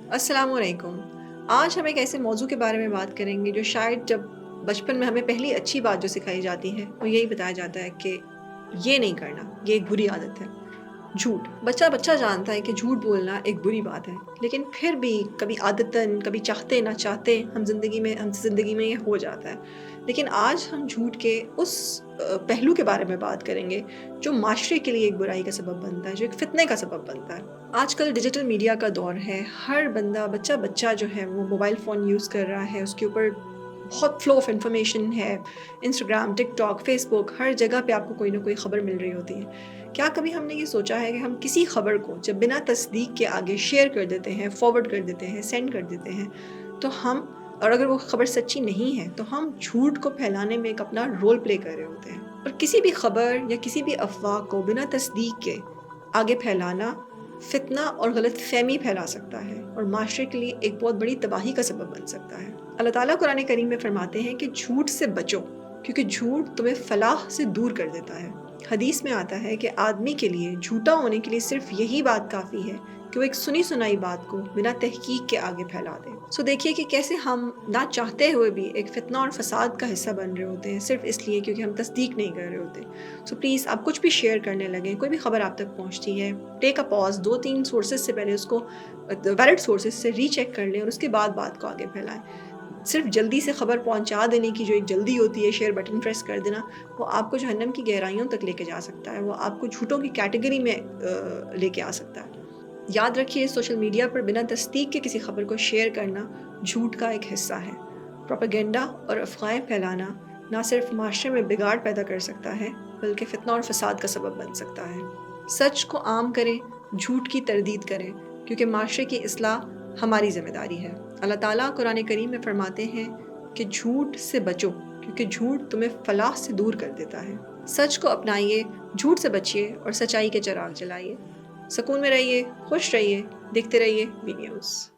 अस्सलाम वालेकुम। आज हम एक ऐसे मौजू के बारे में बात करेंगे जो शायद जब बचपन में हमें पहली अच्छी बात जो सिखाई जाती है वो यही बताया जाता है कि ये नहीं करना, ये एक बुरी आदत है। झूठ, बच्चा बच्चा जानता है कि झूठ बोलना एक बुरी बात है, लेकिन फिर भी कभी आदतन, कभी चाहते ना चाहते हमसे ज़िंदगी में ये हो जाता है। लेकिन आज हम झूठ के उस पहलू के बारे में बात करेंगे जो माशरे के लिए एक बुराई का सबब बनता है, जो एक फ़ितने का सबब बनता है। आजकल डिजिटल मीडिया का दौर है, हर बंदा बच्चा जो है वो मोबाइल फ़ोन यूज़ कर रहा है, उसके ऊपर बहुत फ्लो ऑफ इन्फॉर्मेशन है। इंस्टाग्राम, टिकटॉक, फेसबुक, हर जगह पे आपको कोई ना कोई ख़बर मिल रही होती है। क्या कभी हमने ये सोचा है कि हम किसी ख़बर को जब बिना तस्दीक के आगे शेयर कर देते हैं, फॉरवर्ड कर देते हैं, सेंड कर देते हैं, तो हम और अगर वो ख़बर सच्ची नहीं है तो हम झूठ को फैलाने में एक अपना रोल प्ले कर रहे होते हैं। और किसी भी ख़बर या किसी भी अफ़वाह को बिना तस्दीक के आगे फैलाना फितना और गलतफ़हमी फैला सकता है और माशरे के लिए एक बहुत बड़ी तबाही का सबब बन सकता है। अल्लाह ताला कुरान करीम में फरमाते हैं कि झूठ से बचो, क्योंकि झूठ तुम्हें फलाह से दूर कर देता है। हदीस में आता है कि आदमी के लिए झूठा होने के लिए सिर्फ यही बात काफ़ी है कि वो एक सुनी सुनाई बात को बिना तहकीक के आगे फैला दे। सो देखिए कि कैसे हम ना चाहते हुए भी एक फितना और फसाद का हिस्सा बन रहे होते हैं, सिर्फ इसलिए क्योंकि हम तस्दीक नहीं कर रहे होते। सो प्लीज़ आप कुछ भी शेयर करने लगें, कोई भी खबर आप तक पहुंचती है, टेक अ पॉज, 2-3 सोर्सेज से पहले उसको वैलिड सोर्सेज से रीचेक कर लें और उसके बाद बात को आगे फैलाएं। सिर्फ जल्दी से खबर पहुंचा देने की जो एक जल्दी होती है, शेयर बटन प्रेस कर देना, वो आपको जहन्नम की गहराइयों तक लेके जा सकता है, वो आपको झूठों की कैटेगरी में लेके आ सकता है। याद रखिए, सोशल मीडिया पर बिना तस्दीक के किसी खबर को शेयर करना झूठ का एक हिस्सा है। प्रोपेगेंडा और अफवाहें फैलाना ना सिर्फ माशरे में बिगाड़ पैदा कर सकता है, बल्कि फितना और फसाद का सबब बन सकता है। सच को आम करें, झूठ की तरदीद करें, क्योंकि माशरे की इस्लाह हमारी ज़िम्मेदारी है। अल्लाह ताला कुरान करीम में फरमाते हैं कि झूठ से बचो, क्योंकि झूठ तुम्हें फलाह से दूर कर देता है। सच को अपनाइए, झूठ से बचिए और सच्चाई के चिराग जलाइए। सुकून में रहिए, खुश रहिए, देखते रहिए बी न्यूज़।